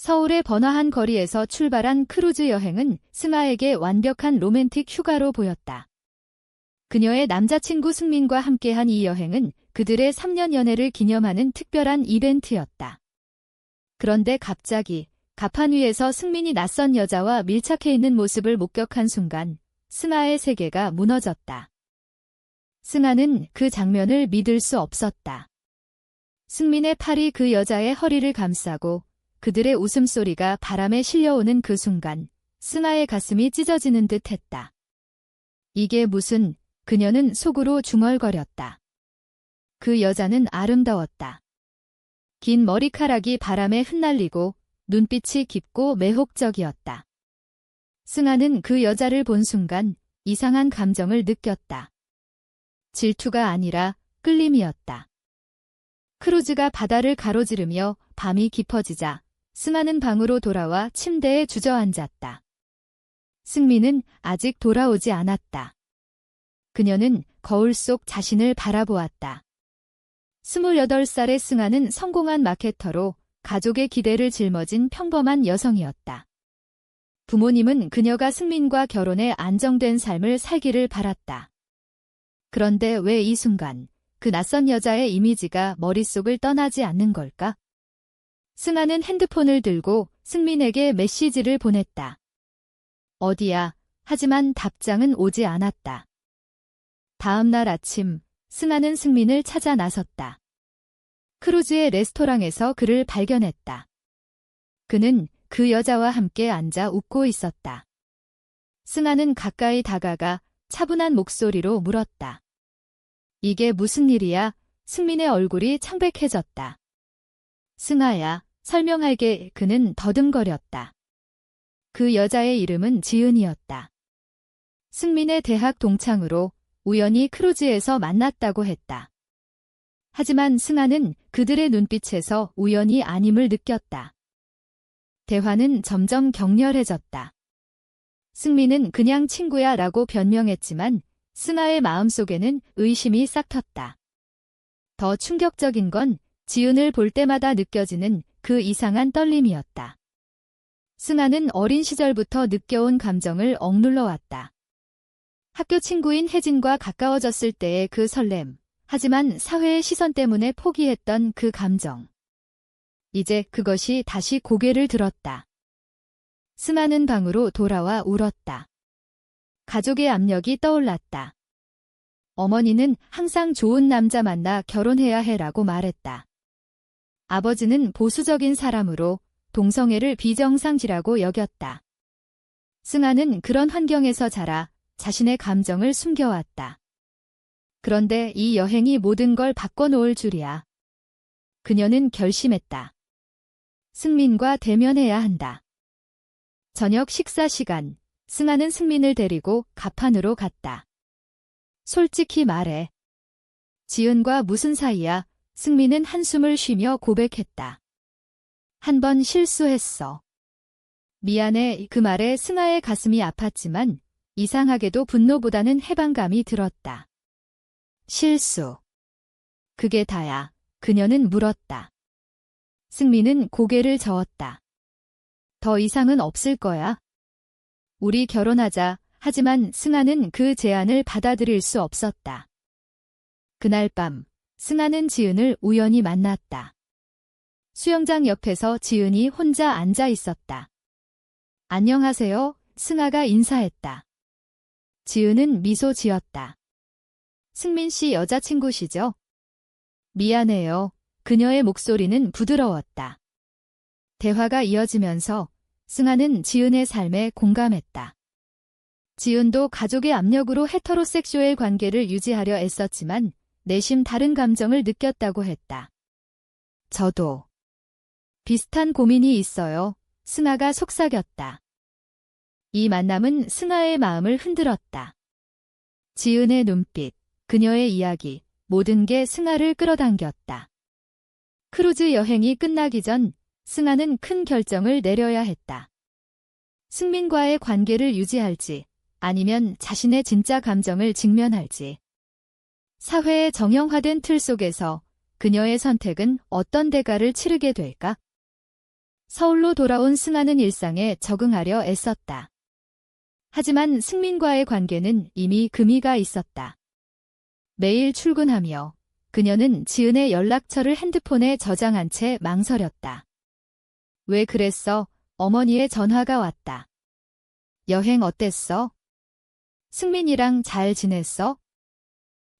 서울의 번화한 거리에서 출발한 크루즈 여행은 승아에게 완벽한 로맨틱 휴가로 보였다. 그녀의 남자친구 승민과 함께한 이 여행은 그들의 3년 연애를 기념하는 특별한 이벤트였다. 그런데 갑자기 갑판 위에서 승민이 낯선 여자와 밀착해 있는 모습을 목격한 순간 승아의 세계가 무너졌다. 승아는 그 장면을 믿을 수 없었다. 승민의 팔이 그 여자의 허리를 감싸고 그들의 웃음소리가 바람에 실려오는 그 순간 승아의 가슴이 찢어지는 듯 했다. 이게 무슨... 그녀는 속으로 중얼거렸다. 그 여자는 아름다웠다. 긴 머리카락이 바람에 흩날리고 눈빛이 깊고 매혹적이었다. 승아는 그 여자를 본 순간 이상한 감정을 느꼈다. 질투가 아니라 끌림이었다. 크루즈가 바다를 가로지르며 밤이 깊어지자 승아는 방으로 돌아와 침대에 주저앉았다. 승민은 아직 돌아오지 않았다. 그녀는 거울 속 자신을 바라보았다. 28살의 승아는 성공한 마케터로 가족의 기대를 짊어진 평범한 여성이었다. 부모님은 그녀가 승민과 결혼해 안정된 삶을 살기를 바랐다. 그런데 왜 이 순간 그 낯선 여자의 이미지가 머릿속을 떠나지 않는 걸까? 승아는 핸드폰을 들고 승민에게 메시지를 보냈다. 어디야? 하지만 답장은 오지 않았다. 다음 날 아침, 승아는 승민을 찾아 나섰다. 크루즈의 레스토랑에서 그를 발견했다. 그는 그 여자와 함께 앉아 웃고 있었다. 승아는 가까이 다가가 차분한 목소리로 물었다. 이게 무슨 일이야? 승민의 얼굴이 창백해졌다. 승아야, 설명할게. 그는 더듬거렸다. 그 여자의 이름은 지은이었다. 승민의 대학 동창으로 우연히 크루즈에서 만났다고 했다. 하지만 승아는 그들의 눈빛에서 우연이 아님을 느꼈다. 대화는 점점 격렬해졌다. 승민은 그냥 친구야 라고 변명했지만 승아의 마음속에는 의심이 싹 텄다. 더 충격적인 건 지은을 볼 때마다 느껴지는 그 이상한 떨림이었다. 승아는 어린 시절부터 느껴온 감정을 억눌러 왔다. 학교 친구인 혜진과 가까워졌을 때의 그 설렘, 하지만 사회의 시선 때문에 포기했던 그 감정. 이제 그것이 다시 고개를 들었다. 승아는 방으로 돌아와 울었다. 가족의 압력이 떠올랐다. 어머니는 항상 좋은 남자 만나 결혼해야 해라고 말했다. 아버지는 보수적인 사람으로 동성애를 비정상지라고 여겼다. 승아는 그런 환경에서 자라 자신의 감정을 숨겨왔다. 그런데 이 여행이 모든 걸 바꿔놓을 줄이야. 그녀는 결심했다. 승민과 대면해야 한다. 저녁 식사 시간, 승아는 승민을 데리고 갑판으로 갔다. 솔직히 말해. 지은과 무슨 사이야? 승민은 한숨을 쉬며 고백했다. 한 번 실수했어. 미안해. 그 말에 승아의 가슴이 아팠지만 이상하게도 분노보다는 해방감이 들었다. 실수. 그게 다야. 그녀는 물었다. 승민은 고개를 저었다. 더 이상은 없을 거야. 우리 결혼하자. 하지만 승아는 그 제안을 받아들일 수 없었다. 그날 밤, 승아는 지은을 우연히 만났다. 수영장 옆에서 지은이 혼자 앉아 있었다. 안녕하세요. 승아가 인사했다. 지은은 미소 지었다. 승민 씨 여자친구시죠? 미안해요. 그녀의 목소리는 부드러웠다. 대화가 이어지면서 승아는 지은의 삶에 공감했다. 지은도 가족의 압력으로 헤터로섹슈얼 관계를 유지하려 애썼지만 내심 다른 감정을 느꼈다고 했다. 저도 비슷한 고민이 있어요. 승아가 속삭였다. 이 만남은 승아의 마음을 흔들었다. 지은의 눈빛, 그녀의 이야기, 모든 게 승아를 끌어당겼다. 크루즈 여행이 끝나기 전 승아는 큰 결정을 내려야 했다. 승민과의 관계를 유지할지 아니면 자신의 진짜 감정을 직면할지. 사회의 정형화된 틀 속에서 그녀의 선택은 어떤 대가를 치르게 될까? 서울로 돌아온 승아는 일상에 적응하려 애썼다. 하지만 승민과의 관계는 이미 금이가 있었다. 매일 출근하며 그녀는 지은의 연락처를 핸드폰에 저장한 채 망설였다. 왜 그랬어? 어머니의 전화가 왔다. 여행 어땠어? 승민이랑 잘 지냈어?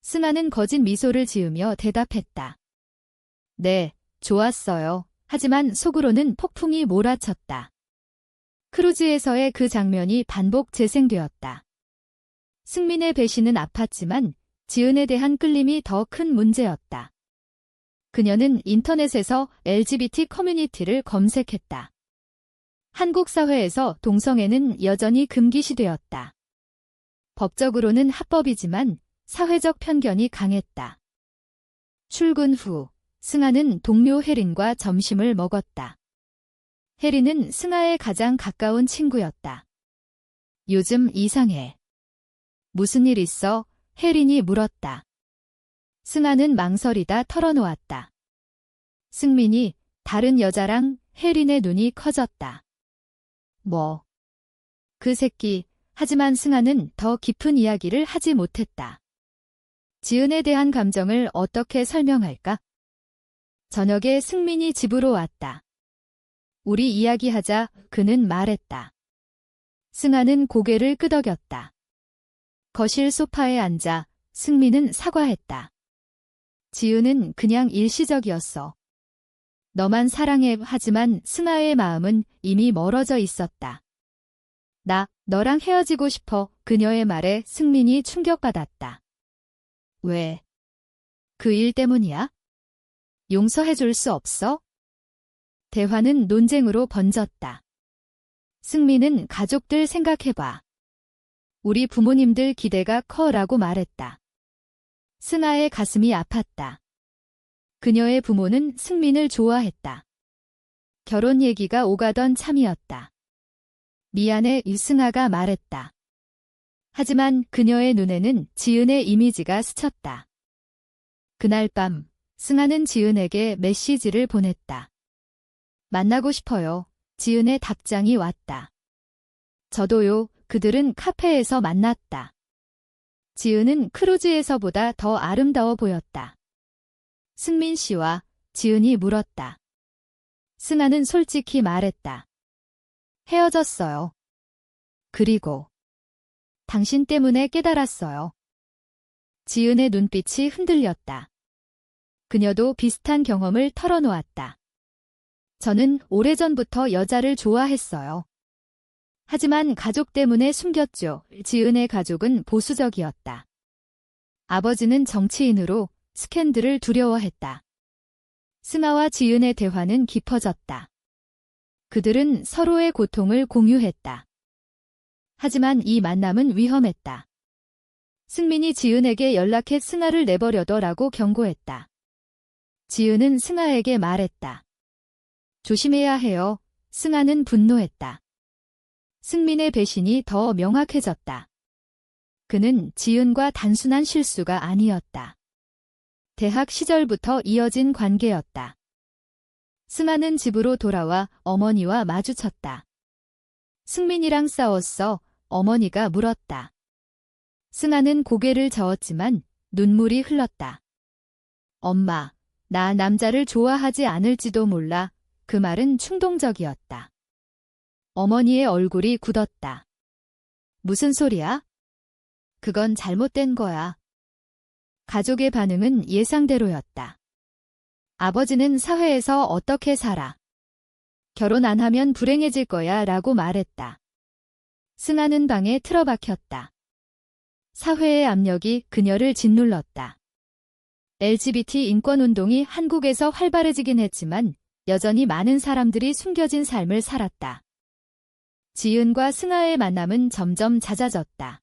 승아는 거짓 미소를 지으며 대답했다. 네, 좋았어요. 하지만 속으로는 폭풍이 몰아쳤다. 크루즈에서의 그 장면이 반복 재생되었다. 승민의 배신은 아팠지만 지은에 대한 끌림이 더 큰 문제였다. 그녀는 인터넷에서 LGBT 커뮤니티를 검색했다. 한국 사회에서 동성애는 여전히 금기시되었다. 법적으로는 합법이지만 사회적 편견이 강했다. 출근 후 승아는 동료 혜린과 점심을 먹었다. 혜린은 승아의 가장 가까운 친구였다. 요즘 이상해. 무슨 일 있어? 혜린이 물었다. 승아는 망설이다 털어놓았다. 승민이 다른 여자랑. 혜린의 눈이 커졌다. 뭐? 그 새끼. 하지만 승아는 더 깊은 이야기를 하지 못했다. 지은에 대한 감정을 어떻게 설명할까? 저녁에 승민이 집으로 왔다. 우리 이야기하자. 그는 말했다. 승아는 고개를 끄덕였다. 거실 소파에 앉아 승민은 사과했다. 지은은 그냥 일시적이었어. 너만 사랑해. 하지만 승아의 마음은 이미 멀어져 있었다. 나 너랑 헤어지고 싶어. 그녀의 말에 승민이 충격받았다. 왜? 그 일 때문이야? 용서해줄 수 없어? 대화는 논쟁으로 번졌다. 승민은 가족들 생각해봐. 우리 부모님들 기대가 커라고 말했다. 승아의 가슴이 아팠다. 그녀의 부모는 승민을 좋아했다. 결혼 얘기가 오가던 참이었다. 미안해. 승아가 말했다. 하지만 그녀의 눈에는 지은의 이미지가 스쳤다. 그날 밤 승아는 지은에게 메시지를 보냈다. 만나고 싶어요. 지은의 답장이 왔다. 저도요. 그들은 카페에서 만났다. 지은은 크루즈에서보다 더 아름다워 보였다. 승민 씨와 지은이 물었다. 승아는 솔직히 말했다. 헤어졌어요. 그리고 당신 때문에 깨달았어요. 지은의 눈빛이 흔들렸다. 그녀도 비슷한 경험을 털어놓았다. 저는 오래전부터 여자를 좋아했어요. 하지만 가족 때문에 숨겼죠. 지은의 가족은 보수적이었다. 아버지는 정치인으로 스캔들을 두려워했다. 승아와 지은의 대화는 깊어졌다. 그들은 서로의 고통을 공유했다. 하지만 이 만남은 위험했다. 승민이 지은에게 연락해 승아를 내버려둬라고 경고했다. 지은은 승아에게 말했다. 조심해야 해요. 승아는 분노했다. 승민의 배신이 더 명확해졌다. 그는 지은과 단순한 실수가 아니었다. 대학 시절부터 이어진 관계였다. 승아는 집으로 돌아와 어머니와 마주쳤다. 승민이랑 싸웠어. 어머니가 물었다. 승아는 고개를 저었지만 눈물이 흘렀다. 엄마, 나 남자를 좋아하지 않을지도 몰라. 그 말은 충동적이었다. 어머니의 얼굴이 굳었다. 무슨 소리야? 그건 잘못된 거야. 가족의 반응은 예상대로였다. 아버지는 사회에서 어떻게 살아? 결혼 안 하면 불행해질 거야 라고 말했다. 승아는 방에 틀어박혔다. 사회의 압력이 그녀를 짓눌렀다. LGBT 인권운동이 한국에서 활발해지긴 했지만 여전히 많은 사람들이 숨겨진 삶을 살았다. 지은과 승아의 만남은 점점 잦아졌다.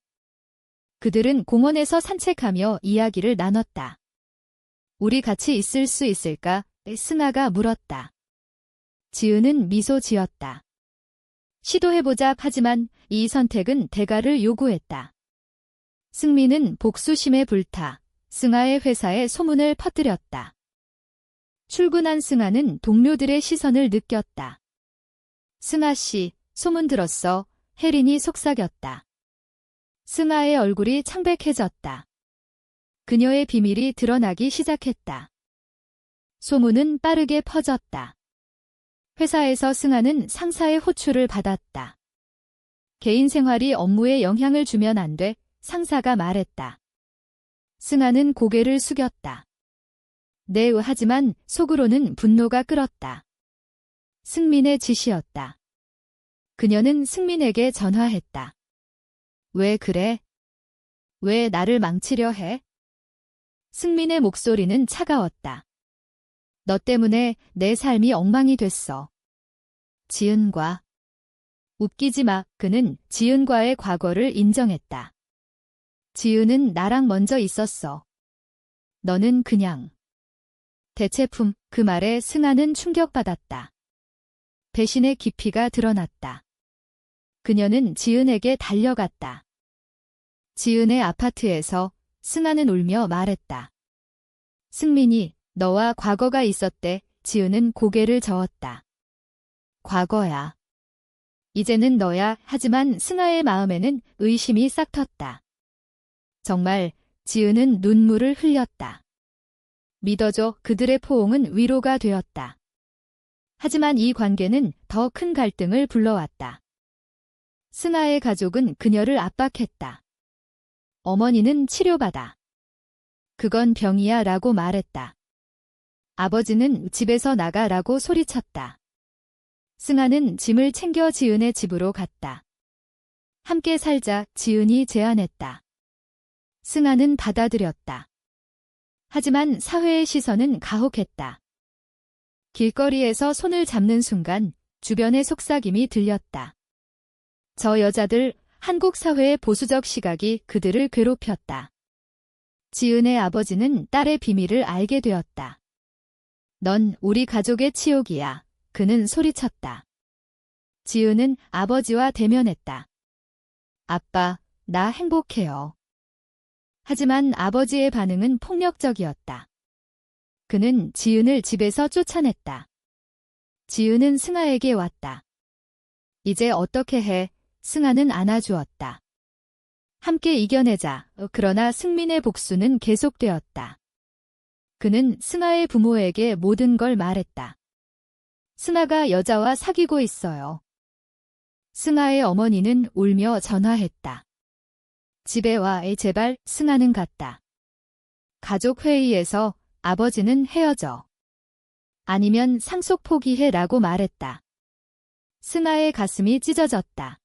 그들은 공원에서 산책하며 이야기를 나눴다. 우리 같이 있을 수 있을까? 승아가 물었다. 지은은 미소 지었다. 시도해보자. 하지만 이 선택은 대가를 요구했다. 승민은 복수심에 불타 승아의 회사에 소문을 퍼뜨렸다. 출근한 승아는 동료들의 시선을 느꼈다. 승아 씨, 소문 들었어. 혜린이 속삭였다. 승아의 얼굴이 창백해졌다. 그녀의 비밀이 드러나기 시작했다. 소문은 빠르게 퍼졌다. 회사에서 승아는 상사의 호출을 받았다. 개인 생활이 업무에 영향을 주면 안 돼, 상사가 말했다. 승아는 고개를 숙였다. 네, 하지만 속으로는 분노가 끓었다. 승민의 지시였다. 그녀는 승민에게 전화했다. 왜 그래? 왜 나를 망치려 해? 승민의 목소리는 차가웠다. 너 때문에 내 삶이 엉망이 됐어. 지은과. 웃기지 마. 그는 지은과의 과거를 인정했다. 지은은 나랑 먼저 있었어. 너는 그냥. 대체품. 그 말에 승아는 충격받았다. 배신의 깊이가 드러났다. 그녀는 지은에게 달려갔다. 지은의 아파트에서 승아는 울며 말했다. 승민이, 너와 과거가 있었대. 지은은 고개를 저었다. 과거야. 이제는 너야. 하지만 승아의 마음에는 의심이 싹 텄다. 정말. 지은은 눈물을 흘렸다. 믿어줘. 그들의 포옹은 위로가 되었다. 하지만 이 관계는 더 큰 갈등을 불러왔다. 승아의 가족은 그녀를 압박했다. 어머니는 치료받아. 그건 병이야 라고 말했다. 아버지는 집에서 나가라고 소리쳤다. 승아는 짐을 챙겨 지은의 집으로 갔다. 함께 살자. 지은이 제안했다. 승아는 받아들였다. 하지만 사회의 시선은 가혹했다. 길거리에서 손을 잡는 순간 주변의 속삭임이 들렸다. 저 여자들, 한국 사회의 보수적 시각이 그들을 괴롭혔다. 지은의 아버지는 딸의 비밀을 알게 되었다. 넌 우리 가족의 치욕이야. 그는 소리쳤다. 지은은 아버지와 대면했다. 아빠, 나 행복해요. 하지만 아버지의 반응은 폭력적이었다. 그는 지은을 집에서 쫓아냈다. 지은은 승아에게 왔다. 이제 어떻게 해? 승아는 안아주었다. 함께 이겨내자. 그러나 승민의 복수는 계속되었다. 그는 승아의 부모에게 모든 걸 말했다. 승아가 여자와 사귀고 있어요. 승아의 어머니는 울며 전화했다. 집에 와, 제발. 승아는 갔다. 가족 회의에서 아버지는 헤어져. 아니면 상속 포기해 라고 말했다. 승아의 가슴이 찢어졌다.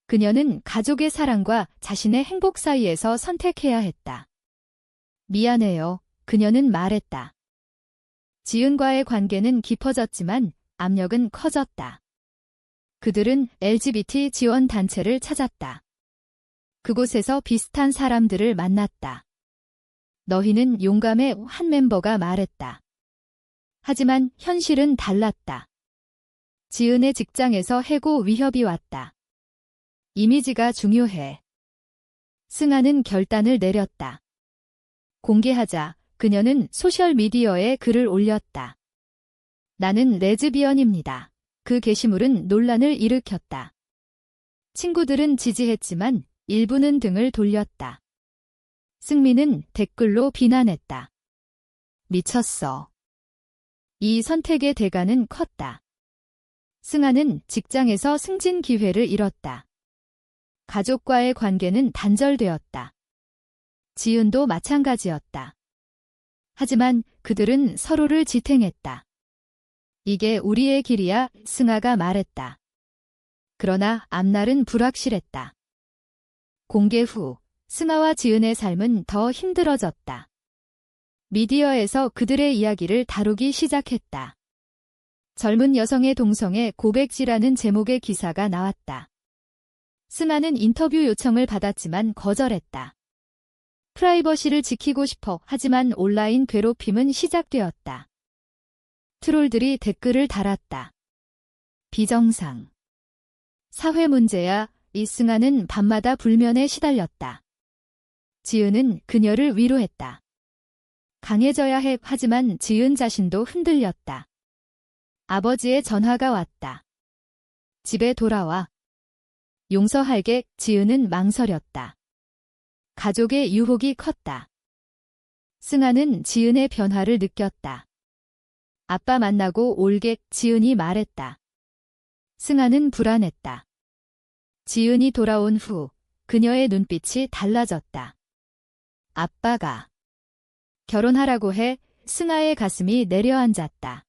그녀는 가족의 사랑과 자신의 행복 사이에서 선택해야 했다. 미안해요. 그녀는 말했다. 지은과의 관계는 깊어졌지만 압력은 커졌다. 그들은 LGBT 지원 단체를 찾았다. 그곳에서 비슷한 사람들을 만났다. 너희는 용감해. 한 멤버가 말했다. 하지만 현실은 달랐다. 지은의 직장에서 해고 위협이 왔다. 이미지가 중요해. 승아는 결단을 내렸다. 공개하자. 그녀는 소셜미디어에 글을 올렸다. 나는 레즈비언입니다. 그 게시물은 논란을 일으켰다. 친구들은 지지했지만 일부는 등을 돌렸다. 승민은 댓글로 비난했다. 미쳤어. 이 선택의 대가는 컸다. 승아는 직장에서 승진 기회를 잃었다. 가족과의 관계는 단절되었다. 지은도 마찬가지였다. 하지만 그들은 서로를 지탱했다. 이게 우리의 길이야. 승아가 말했다. 그러나 앞날은 불확실했다. 공개 후 승아와 지은의 삶은 더 힘들어졌다. 미디어에서 그들의 이야기를 다루기 시작했다. 젊은 여성의 동성애 고백지라는 제목의 기사가 나왔다. 승아는 인터뷰 요청을 받았지만 거절했다. 프라이버시를 지키고 싶어. 하지만 온라인 괴롭힘은 시작되었다. 트롤들이 댓글을 달았다. 비정상. 사회 문제야. 이승아는 밤마다 불면에 시달렸다. 지은은 그녀를 위로했다. 강해져야 해. 하지만 지은 자신도 흔들렸다. 아버지의 전화가 왔다. 집에 돌아와. 용서할게. 지은은 망설였다. 가족의 유혹이 컸다. 승아는 지은의 변화를 느꼈다. 아빠 만나고 올게. 지은이 말했다. 승아는 불안했다. 지은이 돌아온 후 그녀의 눈빛이 달라졌다. 아빠가 결혼하라고 해. 승아의 가슴이 내려앉았다.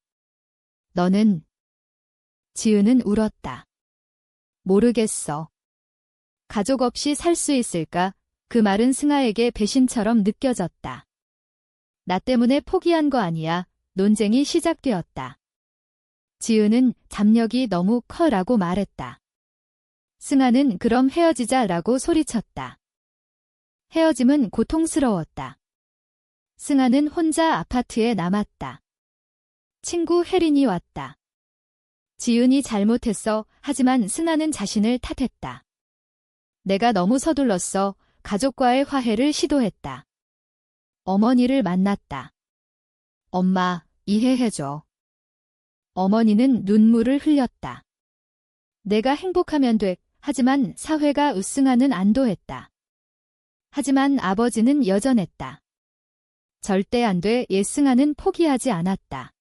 너는? 지은은 울었다. 모르겠어. 가족 없이 살 수 있을까? 그 말은 승아에게 배신처럼 느껴졌다. 나 때문에 포기한 거 아니야. 논쟁이 시작되었다. 지은은 잡력이 너무 커라고 말했다. 승아는 그럼 헤어지자라고 소리쳤다. 헤어짐은 고통스러웠다. 승아는 혼자 아파트에 남았다. 친구 혜린이 왔다. 지은이 잘못했어. 하지만 승아는 자신을 탓했다. 내가 너무 서둘렀어. 가족과의 화해를 시도했다. 어머니를 만났다. 엄마, 이해해줘. 어머니는 눈물을 흘렸다. 내가 행복하면 돼. 하지만 사회가 으승아는 안도했다. 하지만 아버지는 여전했다. 절대 안 돼. 승아는 포기하지 않았다.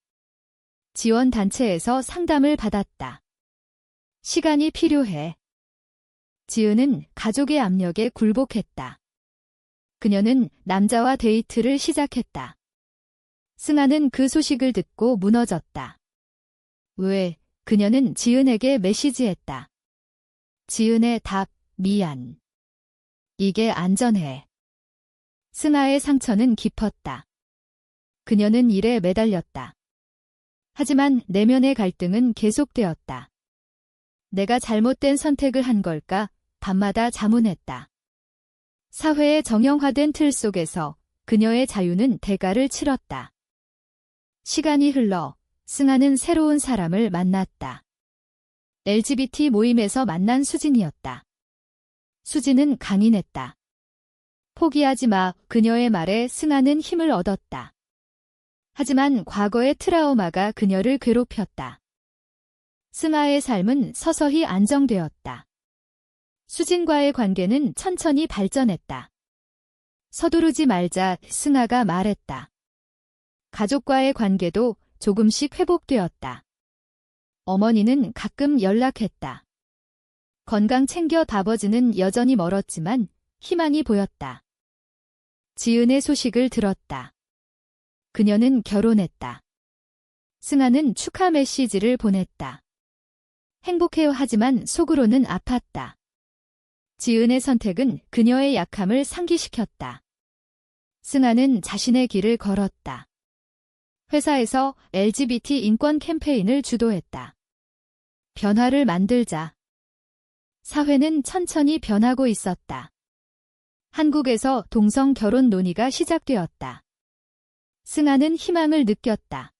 지원단체에서 상담을 받았다. 시간이 필요해. 지은은 가족의 압력에 굴복했다. 그녀는 남자와 데이트를 시작했다. 승아는 그 소식을 듣고 무너졌다. 왜? 그녀는 지은에게 메시지했다. 지은의 답, 미안. 이게 안전해. 승아의 상처는 깊었다. 그녀는 일에 매달렸다. 하지만 내면의 갈등은 계속되었다. 내가 잘못된 선택을 한 걸까? 밤마다 자문했다. 사회의 정형화된 틀 속에서 그녀의 자유는 대가를 치렀다. 시간이 흘러 승아는 새로운 사람을 만났다. LGBT 모임에서 만난 수진이었다. 수진은 강인했다. 포기하지 마. 그녀의 말에 승아는 힘을 얻었다. 하지만 과거의 트라우마가 그녀를 괴롭혔다. 승아의 삶은 서서히 안정되었다. 수진과의 관계는 천천히 발전했다. 서두르지 말자. 승아가 말했다. 가족과의 관계도 조금씩 회복되었다. 어머니는 가끔 연락했다. 건강 챙겨. 아버지는 여전히 멀었지만 희망이 보였다. 지은의 소식을 들었다. 그녀는 결혼했다. 승아는 축하 메시지를 보냈다. 행복해요. 하지만 속으로는 아팠다. 지은의 선택은 그녀의 약함을 상기시켰다. 승아는 자신의 길을 걸었다. 회사에서 LGBT 인권 캠페인을 주도했다. 변화를 만들자. 사회는 천천히 변하고 있었다. 한국에서 동성 결혼 논의가 시작되었다. 승아는 희망을 느꼈다.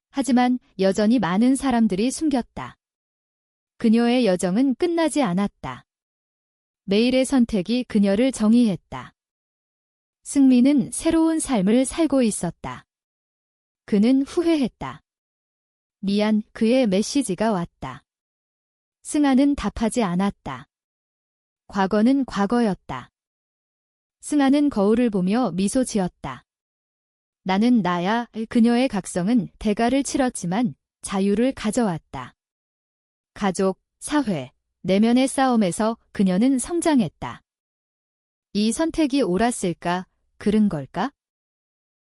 하지만 여전히 많은 사람들이 숨겼다. 그녀의 여정은 끝나지 않았다. 매일의 선택이 그녀를 정의했다. 승민은 새로운 삶을 살고 있었다. 그는 후회했다. 미안. 그의 메시지가 왔다. 승아는 답하지 않았다. 과거는 과거였다. 승아는 거울을 보며 미소 지었다. 나는 나야. 그녀의 각성은 대가를 치렀지만 자유를 가져왔다. 가족, 사회, 내면의 싸움에서 그녀는 성장했다. 이 선택이 옳았을까? 그른 걸까?